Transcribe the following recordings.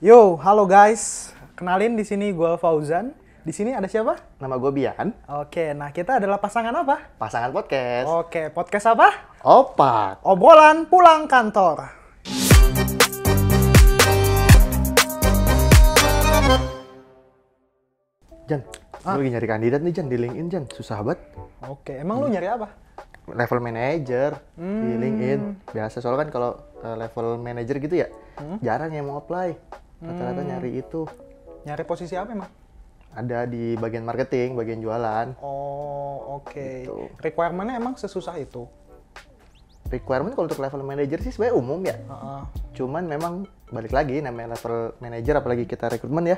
Yo, halo guys. Kenalin di sini gue Fauzan. Di sini ada siapa? Nama gue Bian, Oke, nah kita adalah pasangan apa? pasangan podcast. Oke, podcast apa? Opak. Obrolan pulang kantor. Jan, gue lagi nyari kandidat nih Jan, di LinkedIn Jan. Susah banget. Oke, emang lu nyari apa? Level manager di LinkedIn. Biasa soalnya kan kalau level manager gitu ya, jarang yang mau apply. Rata-rata nyari itu. Nyari posisi apa emang? Ada di bagian marketing, bagian jualan. Oh, oke. Gitu. Requirement-nya emang sesusah itu? Requirement kalau untuk level manager sih sebenarnya umum ya. Heeh. Cuman memang balik lagi namanya level manager, apalagi kita rekrutmen ya,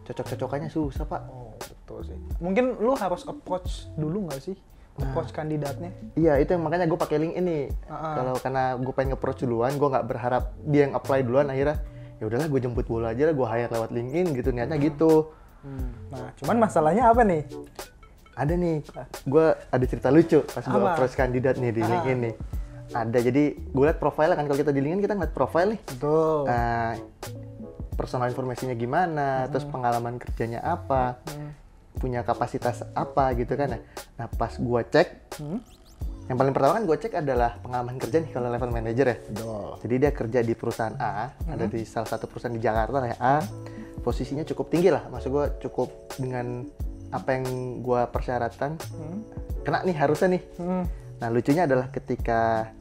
cocok-cocokannya susah Pak. Oh, betul sih. Mungkin lu harus approach dulu nggak sih? Approach kandidatnya? Iya, itu yang makanya gue pakai LinkedIn nih. Kalau karena gue pengen nge-approach duluan, gue nggak berharap dia yang apply duluan, akhirnya ya udahlah gue jemput bola aja lah, gue hire lewat LinkedIn gitu, niatnya gitu. Nah, cuman masalahnya apa nih? Ada nih, gue ada cerita lucu pas gue Apa? approach kandidat nih di LinkedIn nih. Ada, jadi gue liat profile kan, kalau kita di LinkedIn kita ngeliat profile nih. Betul. Personal informasinya gimana, terus pengalaman kerjanya apa, punya kapasitas apa gitu kan. Nah pas gue cek, yang paling pertama kan gue cek adalah pengalaman kerja nih kalau level manager ya. Betul. Jadi dia kerja di perusahaan A, ada di salah satu perusahaan di Jakarta ya A, posisinya cukup tinggi lah, maksud gue cukup dengan apa yang gue persyaratkan, kena nih harusnya nih. Nah lucunya adalah ketika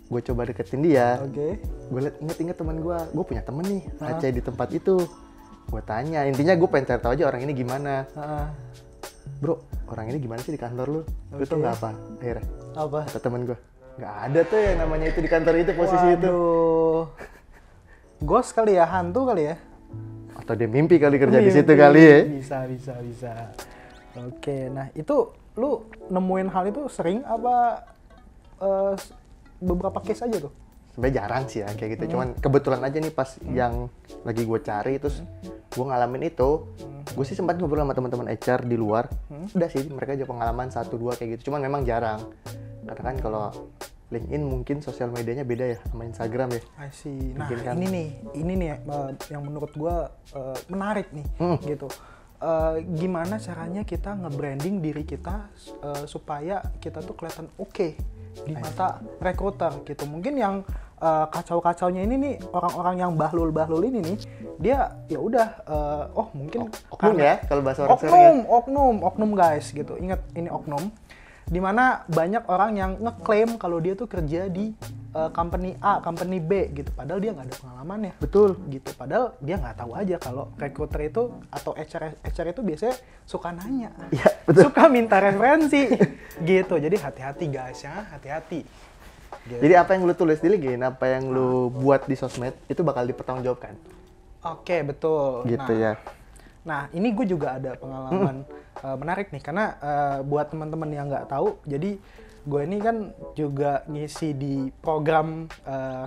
gue coba deketin dia, Oke. gue liat inget teman gue punya temen nih Aceh di tempat itu. Gue tanya, intinya gue pengen cari tahu aja orang ini gimana. Bro, orang ini gimana sih di kantor lu? Lu tau nggak apa? Akhirnya Apa? kata temen gue, nggak ada tuh yang namanya itu di kantor itu, posisi itu. Waduh. Ghost kali ya, hantu kali ya? Atau dia mimpi kali kerja di Mimpi. situ kali ya. Bisa. Oke, nah itu lu nemuin hal itu sering apa beberapa case aja tuh? Sebenarnya jarang sih ya kayak gitu. Cuman kebetulan aja nih pas yang lagi gue cari, terus gue ngalamin itu. Gue sih sempat ngobrol sama teman-teman HR di luar. Udah sih mereka aja pengalaman 1-2 kayak gitu. Cuman memang jarang. Karena kan kalau LinkedIn mungkin sosial medianya beda ya sama Instagram ya. I see. Nah, Mungkin kan. ini nih yang menurut gua menarik nih gitu. Gimana caranya kita nge-branding diri kita supaya kita tuh kelihatan oke di mata rekruter gitu. Mungkin yang kacau-kacaunya ini nih, orang-orang yang bahlul-bahlul ini nih, dia ya udah mungkin Oknum ya kalau bahasa orang sekarang ya. oknum guys gitu. Ingat ini oknum. Dimana banyak orang yang ngeklaim kalau dia tuh kerja di company A, company B gitu, padahal dia nggak ada pengalamannya. Betul. Gitu, padahal dia nggak tahu aja kalau recruiter itu atau HR itu biasanya suka nanya, Iya, betul. suka minta referensi, gitu. Jadi hati-hati guys ya, hati-hati. Gitu. Jadi apa yang lu tulis di LinkedIn, apa yang lu buat di sosmed itu bakal dipertanggungjawabkan. Oke, betul. Gitu ya. Nah, ini gue juga ada pengalaman menarik nih, karena buat teman-teman yang nggak tahu, jadi gue ini kan juga ngisi di program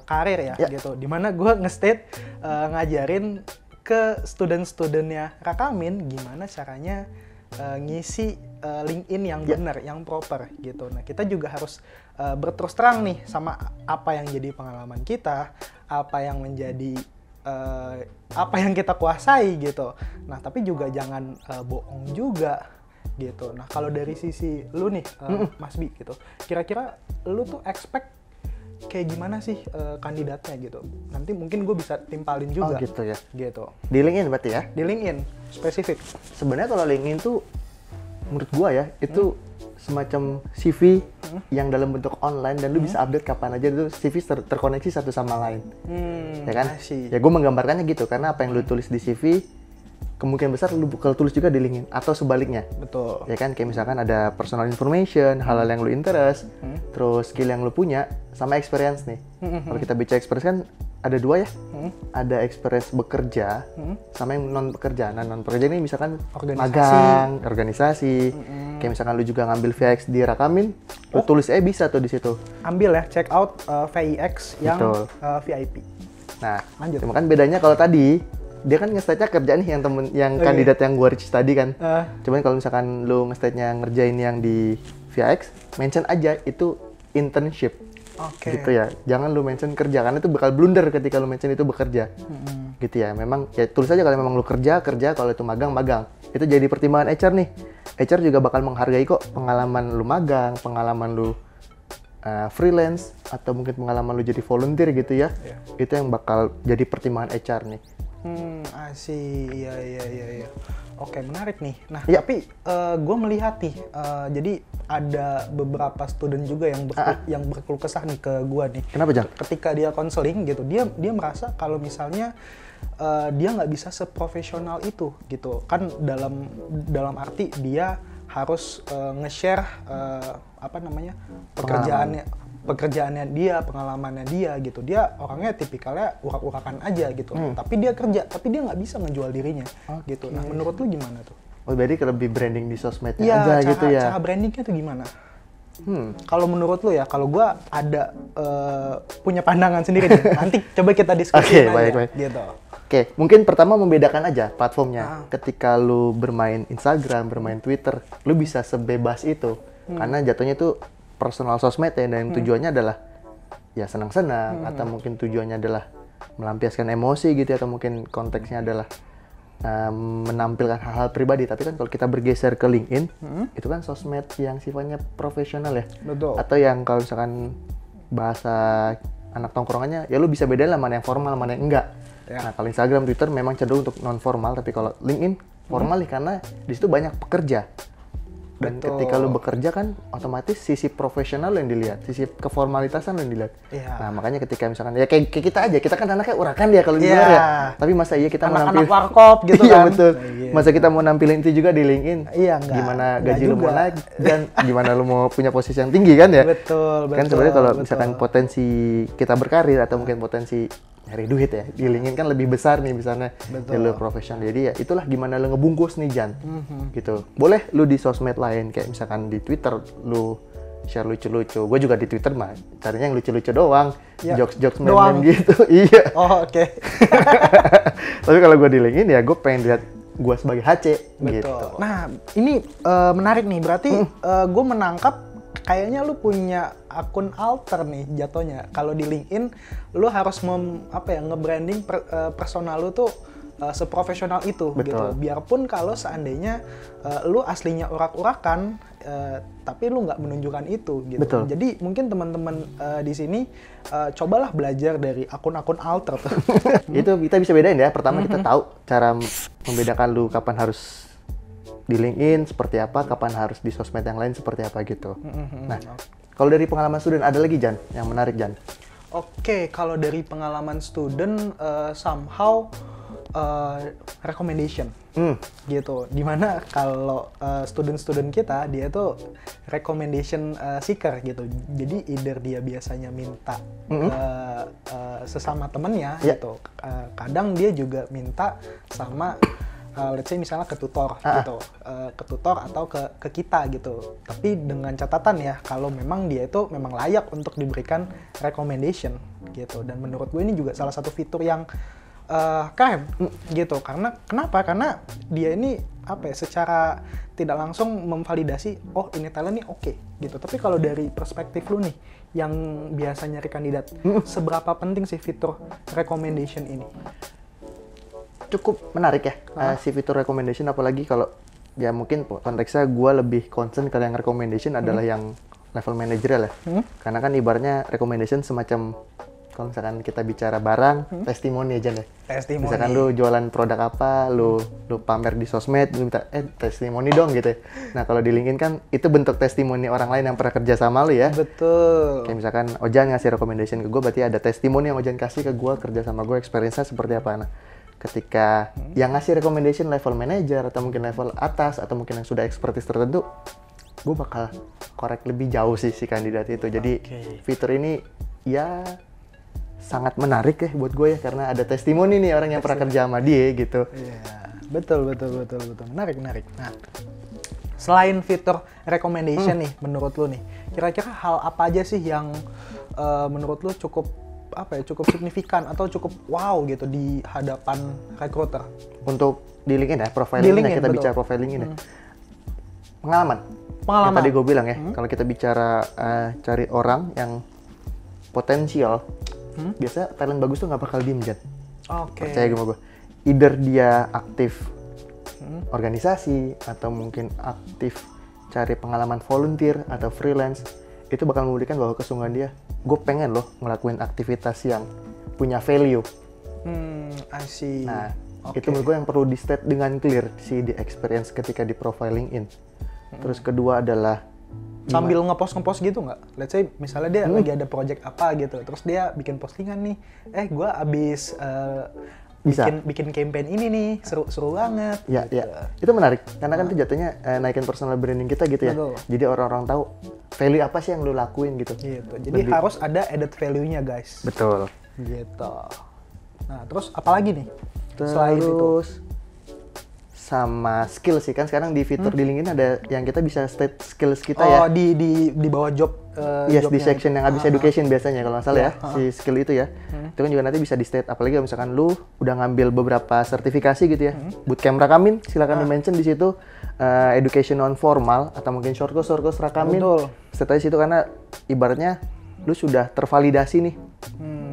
karir ya, gitu. Dimana gue nge-state ngajarin ke student-studentnya Rakamin gimana caranya ngisi LinkedIn yang benar, yang proper gitu. Nah, kita juga harus berterus terang nih sama apa yang jadi pengalaman kita, apa yang menjadi apa yang kita kuasai gitu. Nah, tapi juga jangan bohong juga gitu. Nah, kalau dari sisi lu nih, Mas Bi gitu, kira-kira lu tuh expect kayak gimana sih kandidatnya gitu? Nanti mungkin gue bisa timpalin juga. Oh gitu ya. Gitu. Di LinkedIn berarti ya. Di LinkedIn spesifik. Sebenarnya kalau LinkedIn tuh menurut gua ya itu semacam CV yang dalam bentuk online dan lu bisa update kapan aja, itu CV terkoneksi satu sama lain. Ya kan? I see. Ya gue menggambarkannya gitu karena apa yang lu tulis di CV kemungkinan besar lu bakal tulis juga di LinkedIn atau sebaliknya. Betul. Ya kan, kayak misalkan ada personal information, hal-hal yang lu interest, terus skill yang lu punya sama experience nih. Kalau kita bicara experience kan ada dua ya. Ada experience bekerja sama yang non bekerja. Nah, non bekerja ini misalkan Organisasi. magang, organisasi. Kayak misalkan lu juga ngambil VX di Rakamin, lu tulis bisa tuh di situ. Ambil ya, check out VIX yang Betul. VIP. Nah, Lanjut. cuma kan bedanya kalau tadi dia kan nge-state-nya kerja nih yang kandidat yang gua reach tadi kan. Cuman kalau misalkan lu nge-state-nya ngerjain yang di VIX, mention aja itu internship. Oke. Gitu ya. Jangan lu mention kerja karena itu bakal blunder ketika lu mention itu bekerja. Gitu ya. Memang ya tulis aja kalau memang lu kerja, kalau itu magang. Itu jadi pertimbangan HR nih. HR juga bakal menghargai kok pengalaman lu magang, pengalaman lu freelance atau mungkin pengalaman lu jadi volunteer gitu ya. Itu yang bakal jadi pertimbangan HR nih. Asih, iya. Oke, menarik nih. Nah, tapi gue melihat nih, jadi ada beberapa student juga yang berkeluh kesah nih ke gue nih. Kenapa, Jang? Ketika dia konseling gitu, dia merasa kalau misalnya dia nggak bisa seprofesional itu gitu. Kan dalam arti dia harus nge-share pekerjaannya dia, pengalamannya dia gitu. Dia orangnya tipikalnya urak-urakan aja gitu. Tapi dia kerja, tapi dia nggak bisa ngejual dirinya gitu. Nah, menurut lu gimana tuh? Oh, berarti lebih branding di sosmednya Iya, aja gitu ya? Cara brandingnya tuh gimana? Kalau menurut lu ya, kalau gua ada punya pandangan sendiri nih. Nanti coba kita diskusiin aja. Baik. Gitu. Oke, mungkin pertama membedakan aja platformnya. Ketika lu bermain Instagram, bermain Twitter, lu bisa sebebas itu. Karena jatuhnya itu personal sosmed ya, dan tujuannya adalah ya senang-senang, atau mungkin tujuannya adalah melampiaskan emosi gitu, atau mungkin konteksnya adalah menampilkan hal-hal pribadi. Tapi kan kalau kita bergeser ke LinkedIn, itu kan sosmed yang sifatnya profesional ya. Betul. Atau yang kalau misalkan bahasa anak tongkrongannya, ya lu bisa bedain lah mana yang formal, mana yang enggak. Ya. Nah, kalau Instagram, Twitter memang cenderung untuk non formal, tapi kalau LinkedIn formal nih, karena di situ banyak pekerja. Dan ketika lu bekerja kan otomatis sisi profesional yang dilihat, sisi keformalitasan yang dilihat. Nah, makanya ketika misalkan ya kayak kita aja, kita kan anaknya urakan ya kalau di luar ya. Tapi masa iya kita anak-anak warkop gitu kan. Iya, betul. Masa kita mau nampilin itu juga di LinkedIn? Iya, enggak. Gimana gaji lu mau naik dan gimana lu mau punya posisi yang tinggi kan ya? Betul. Kan sebenarnya kalau misalkan potensi kita berkarir atau mungkin potensi nyari duit ya, di LinkedIn kan lebih besar nih misalnya jalur profesional. Jadi ya itulah gimana lu ngebungkus nih, Jan. Gitu. Boleh lu di sosmed lain kayak misalkan di Twitter lu share lucu-lucu. Gue juga di Twitter mah carinya yang lucu-lucu doang, jokes-jokes meme gitu. Iya. Oh, oke. Tapi kalau gue di LinkedIn ya gue pengen lihat gue sebagai HC. Betul. Gitu. Nah, ini menarik nih. Berarti gue menangkap kayaknya lu punya akun alter nih jatuhnya. Kalau di LinkedIn, lu harus nge-branding personal lu tuh seprofesional itu. Betul. Gitu. Biarpun kalau seandainya lu aslinya urak-urakan, tapi lu nggak menunjukkan itu. Gitu. Betul. Jadi mungkin teman-teman di sini cobalah belajar dari akun-akun alter tuh. Itu kita bisa bedain ya. Pertama kita tahu cara membedakan lu kapan harus di LinkedIn seperti apa, kapan harus di sosmed yang lain seperti apa gitu. Nah, kalau dari pengalaman student ada lagi, Jan, yang menarik, Jan? Oke, kalau dari pengalaman student somehow recommendation gitu. Dimana kalau student-student kita dia tuh recommendation seeker gitu. Jadi either dia biasanya minta sesama temennya gitu. Kadang dia juga minta sama let's say misalnya ke tutor gitu, ke tutor atau ke kita gitu. Tapi dengan catatan ya, kalau memang dia itu memang layak untuk diberikan recommendation gitu. Dan menurut gue ini juga salah satu fitur yang keren gitu. Karena kenapa? Karena dia ini secara tidak langsung memvalidasi, oh ini talent nih oke gitu. Tapi kalau dari perspektif lu nih, yang biasa nyari kandidat, seberapa penting sih fitur recommendation ini? Cukup menarik ya si fitur recommendation, apalagi kalau ya mungkin konteksnya gue lebih concern ke yang recommendation adalah yang level manajerial ya. Karena kan ibaratnya recommendation semacam kalau misalkan kita bicara barang, testimoni aja nih. Testimoni. Misalkan lu jualan produk apa, lu pamer di sosmed, lu minta testimoni dong gitu ya. Nah kalau di LinkedIn kan itu bentuk testimoni orang lain yang pernah kerja sama lu ya. Betul. Kayak misalkan Ojan ngasih recommendation ke gue, berarti ada testimoni yang Ojan kasih ke gue kerja sama gue, experience-nya seperti apa. Nah, ketika yang ngasih recommendation level manager atau mungkin level atas atau mungkin yang sudah expertise tertentu, gue bakal korek lebih jauh sih si kandidat itu. Jadi fitur ini ya sangat menarik ya buat gue ya, karena ada testimoni nih orang yang pernah kerja sama dia gitu. Iya, betul. Menarik. Nah, selain fitur recommendation nih, menurut lu nih, kira-kira hal apa aja sih yang menurut lu cukup signifikan atau cukup wow gitu di hadapan recruiter? Untuk di LinkedIn ya, profiling ya, kita bicara profiling ini. Pengalaman. Yang tadi gue bilang ya, kalau kita bicara cari orang yang potensial, biasa talent bagus tuh nggak bakal diem, Jan. Oke. Percaya sama gue. Either dia aktif organisasi atau mungkin aktif cari pengalaman volunteer atau freelance, itu bakal membuktikan bahwa kesungguhan dia, gue pengen loh ngelakuin aktivitas yang punya value. I see. Nah, itu menurut gue yang perlu di-state dengan clear sih di experience ketika di profiling in. Terus kedua adalah sambil ngepost gitu nggak? Let's say misalnya dia lagi ada project apa gitu, terus dia bikin postingan nih, gue abis bikin campaign ini nih, seru banget. Ya, gitu. ya, itu menarik karena kan itu jatuhnya naikin personal branding kita gitu ya. Betul. Jadi orang-orang tahu value apa sih yang lu lakuin gitu. Gitu. Jadi harus ada added value-nya, guys. Betul. Gitu. Nah, terus apalagi nih? Selain itu. Terus sama skill sih, kan sekarang di fitur di LinkedIn ada yang kita bisa state skills kita ya. Oh, di bawah job. Yes, di section yang habis education Ah. biasanya kalau nggak salah ya, si skill itu ya. Itu kan juga nanti bisa di state, apalagi kalau misalkan lu udah ngambil beberapa sertifikasi gitu ya. Bootcamp Rakamin, silakan di-mention di situ. Education non formal atau mungkin short course Rakamin. Betul. State di situ karena ibaratnya lu sudah tervalidasi nih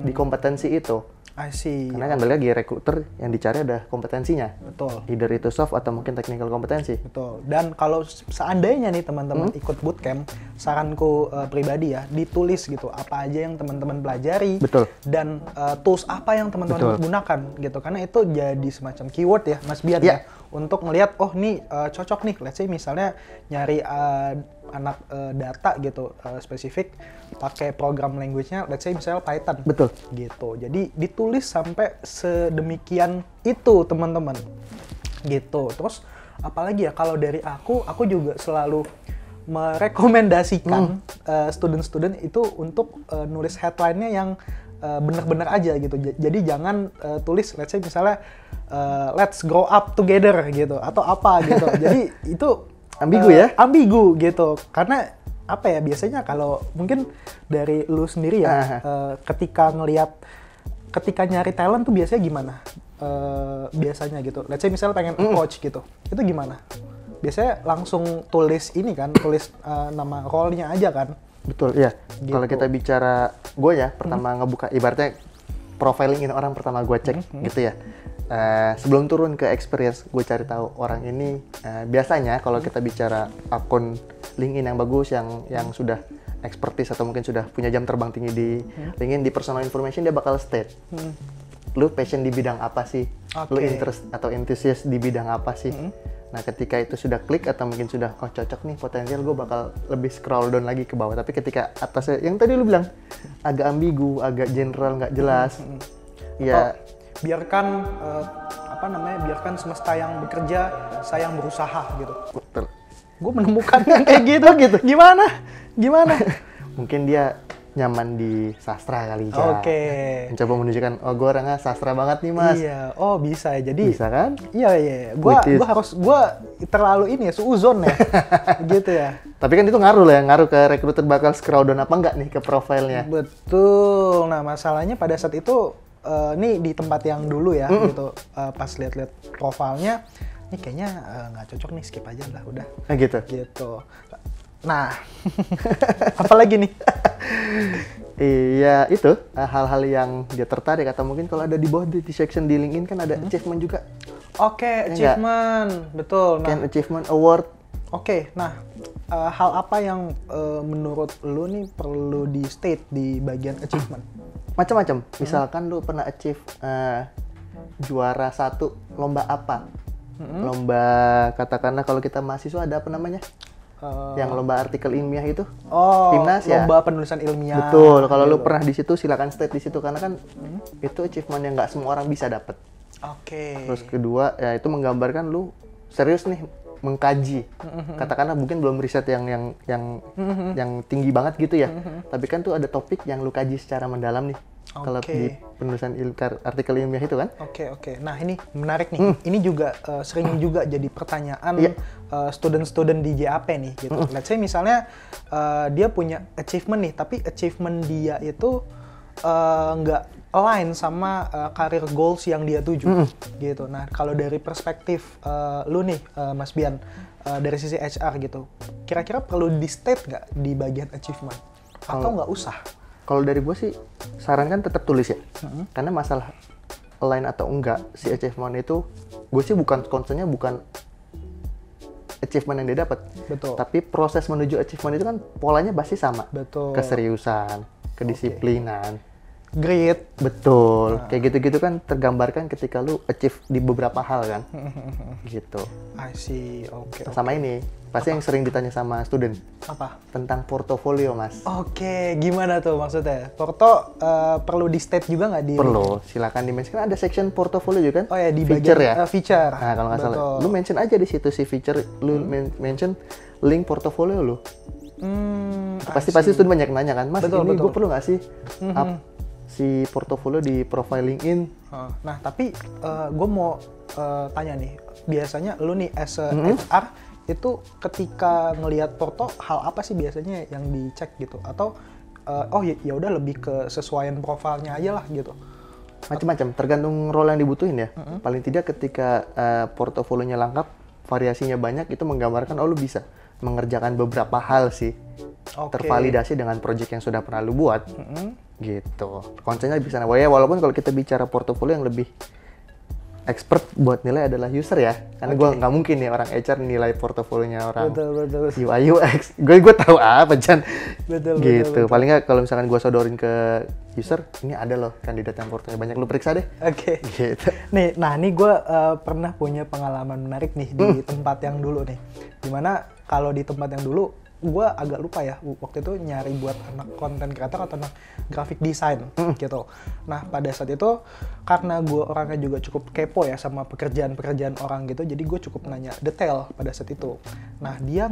di kompetensi itu. I see. Karena kan balik lagi recruiter yang dicari ada kompetensinya. Betul. Either itu soft atau mungkin technical kompetensi. Betul. Dan kalau seandainya nih teman-teman ikut bootcamp, saranku pribadi ya, ditulis gitu apa aja yang teman-teman pelajari. Betul. Dan tools apa yang teman-teman gunakan gitu. Karena itu jadi semacam keyword ya, Mas Bian ya. Untuk melihat, oh nih cocok nih, let's say misalnya nyari anak data gitu, spesifik pakai program language-nya, let's say misalnya Python. Betul. Gitu. Jadi ditulis sampai sedemikian itu teman-teman. Gitu. Terus apalagi ya, kalau dari aku juga selalu merekomendasikan student-student itu untuk nulis headline-nya yang benar-benar aja gitu. Jadi jangan tulis let's say misalnya let's grow up together gitu atau apa gitu. Jadi itu ambigu ya? Ambigu gitu. Karena apa ya, biasanya kalau mungkin dari lu sendiri ya, ketika nyari talent tuh biasanya gimana? Biasanya gitu. Let's say misalnya pengen approach gitu. Itu gimana? Biasanya langsung tulis ini kan, tulis nama role-nya aja kan. Betul, ya. Gitu. Kalau kita bicara gue ya, pertama ngebuka, ibaratnya profiling in orang pertama gue cek gitu ya. Sebelum turun ke experience, gue cari tahu orang ini. Biasanya kalau kita bicara akun LinkedIn yang bagus, yang sudah expertise atau mungkin sudah punya jam terbang tinggi di LinkedIn, di personal information dia bakal state. Lu passion di bidang apa sih? Lu interest atau enthusiast di bidang apa sih? Nah, ketika itu sudah klik atau mungkin sudah cocok nih potensial, gue bakal lebih scroll down lagi ke bawah. Tapi ketika atasnya yang tadi lu bilang agak ambigu, agak general, nggak jelas, ya biarkan biarkan semesta yang bekerja, saya yang berusaha gitu. betul. Gue menemukan yang kayak gitu. Gimana? Mungkin dia nyaman di sastra kali ya. Oke. Mencoba menunjukkan, oh gue orangnya sastra banget nih mas. Iya, oh bisa ya. Jadi Bisa kan? Iya. Gue terlalu ini ya, suuzon ya. Gitu ya. Tapi kan itu ngaruh ke recruiter bakal scroll down apa enggak nih ke profilnya. Betul. Nah, masalahnya pada saat itu nih di tempat yang dulu ya gitu, pas lihat-lihat profilnya, ini kayaknya nggak cocok nih, skip aja lah udah. Nah gitu. Gitu. Nah, apalagi nih? Iya itu hal-hal yang dia tertarik, atau mungkin kalau ada di bawah di section di LinkedIn kan ada achievement juga. Oke, achievement, betul. Nah, Kan achievement award. Oke, nah hal apa yang menurut lu nih perlu di state di bagian achievement? Macam-macam. Misalkan lu pernah achieve juara 1 lomba apa? Lomba, katakanlah kalau kita mahasiswa ada apa namanya? Yang lomba artikel ilmiah itu. Timnas ya. Lomba penulisan ilmiah. Betul. Kalau lu pernah di situ silakan state di situ, karena kan itu achievement yang nggak semua orang bisa dapat. Oke. Terus kedua ya itu menggambarkan lu serius nih mengkaji. Katakanlah mungkin belum riset yang tinggi banget gitu ya. Tapi kan tuh ada topik yang lu kaji secara mendalam nih. Kalau di penulisan artikel ilmiah itu kan. Oke. Nah, ini menarik nih. Ini juga sering juga jadi pertanyaan student-student di JAP nih gitu. Let's say misalnya dia punya achievement nih, tapi achievement dia itu nggak align sama career goals yang dia tuju gitu. Nah, kalau dari perspektif lu nih Mas Bian, dari sisi HR gitu, kira-kira perlu di state nggak di bagian achievement atau nggak usah? Kalau dari gue sih sarankan tetap tulis ya. Karena masalah align atau enggak si achievement itu, gue sih bukan concernnya bukan achievement yang dia dapat. Betul. Tapi proses menuju achievement itu kan polanya pasti sama. Betul. Keseriusan, kedisiplinan. Grit. Betul. Kayak gitu-gitu kan tergambarkan ketika lu achieve di beberapa hal kan. Gitu. I see. Oke. Sama ini, pasti yang sering ditanya sama student. Apa? Tentang portofolio, Mas. Oke, gimana tuh maksudnya? Porto perlu di state juga nggak di? Perlu, silakan di-mention. Kan ada section portofolio juga kan? Oh ya, di feature bagian ya. Feature. Nah, kalau nggak salah, lu mention aja di situ si feature, lu mention link portofolio lu. Pasti student banyak nanya kan, Mas, betul, ini betul. gue perlu nggak sih up si portofolio di profile LinkedIn? Nah, tapi gue mau tanya nih, biasanya lu nih as a HR itu ketika ngelihat porto, hal apa sih biasanya yang dicek gitu? Atau oh ya udah lebih ke sesuaian profilnya aja lah gitu? Macam-macam, tergantung role yang dibutuhin ya. Paling tidak ketika portofolionya lengkap, variasinya banyak, itu menggambarkan oh lu bisa mengerjakan beberapa hal sih. Tervalidasi dengan project yang sudah pernah lu buat. Gitu. Konsennya bisa walaupun kalau kita bicara portofolio yang lebih expert buat nilai adalah user ya. Karena gue nggak mungkin nih orang HR nilai portofolionya orang betul. UI UX. Gue tahu apa Chan. Betul. Paling nggak kalau misalkan gue sodorin ke user, ini ada loh kandidat yang portofolio banyak, lu periksa deh. Oke. Gitu. Nih gue pernah punya pengalaman menarik nih di tempat yang dulu nih. Dimana kalau di tempat yang dulu gue agak lupa ya, waktu itu nyari buat anak content creator atau anak graphic design gitu. Nah pada saat itu karena gue orangnya juga cukup kepo ya sama pekerjaan orang gitu, jadi gue cukup nanya detail pada saat itu. Nah dia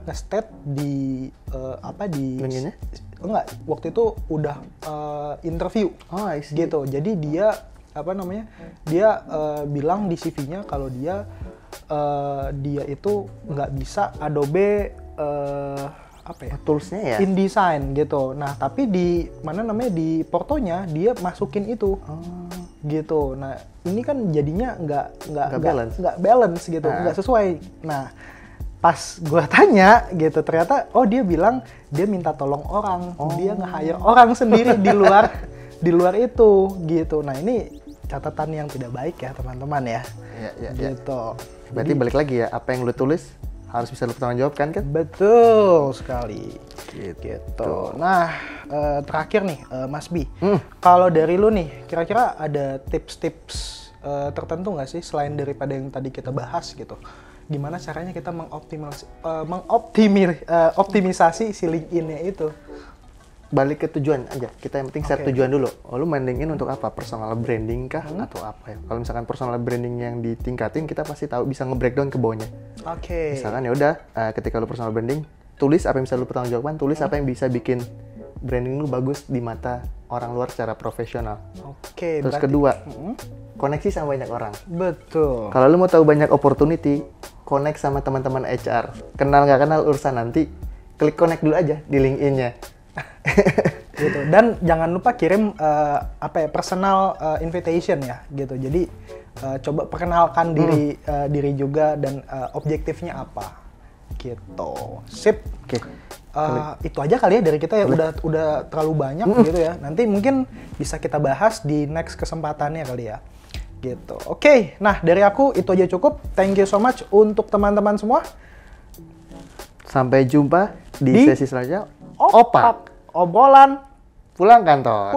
nge-state di LinkedIn-nya? Enggak, waktu itu udah interview gitu. Jadi dia dia bilang di CV-nya kalau dia itu nggak bisa Adobe toolsnya ya? InDesign gitu. Nah tapi di di portonya dia masukin itu gitu. Nah ini kan jadinya nggak balance gitu, nggak sesuai. Nah pas gue tanya gitu, ternyata dia bilang dia minta tolong orang, dia nge-hire orang sendiri di luar itu gitu. Nah ini catatan yang tidak baik ya teman-teman ya. Gitu. Berarti balik lagi ya, apa yang lu tulis harus bisa lu pertanggungjawabkan kan? Betul sekali. Gitu. Nah, terakhir nih Mas Bi, kalau dari lu nih, kira-kira ada tips-tips tertentu nggak sih selain daripada yang tadi kita bahas gitu? Gimana caranya kita optimisasi si LinkedIn-nya itu? Balik ke tujuan aja. Kita yang penting set tujuan dulu. Lu main LinkedIn untuk apa? Personal branding kah atau apa ya? Kalau misalkan personal branding yang ditingkatin, kita pasti tahu bisa nge-breakdown ke bawahnya. Misalkan ya udah ketika lu personal branding, tulis apa yang bisa lu pertanggungjawabkan, tulis apa yang bisa bikin branding lu bagus di mata orang luar secara profesional. Terus kedua, koneksi sama banyak orang. Betul. Kalau lu mau tahu banyak opportunity, connect sama teman-teman HR. Kenal nggak kenal urusan nanti, klik connect dulu aja di LinkedIn-nya. Gitu. Dan jangan lupa kirim personal invitation ya gitu. Jadi coba perkenalkan diri juga dan objektifnya apa gitu. Sip. Itu aja kali ya dari kita ya, udah terlalu banyak gitu ya. Nanti mungkin bisa kita bahas di next kesempatannya kali ya. Gitu. Oke, nah dari aku itu aja cukup. Thank you so much untuk teman-teman semua. Sampai jumpa di sesi selanjutnya. Obrolan pulang kantor.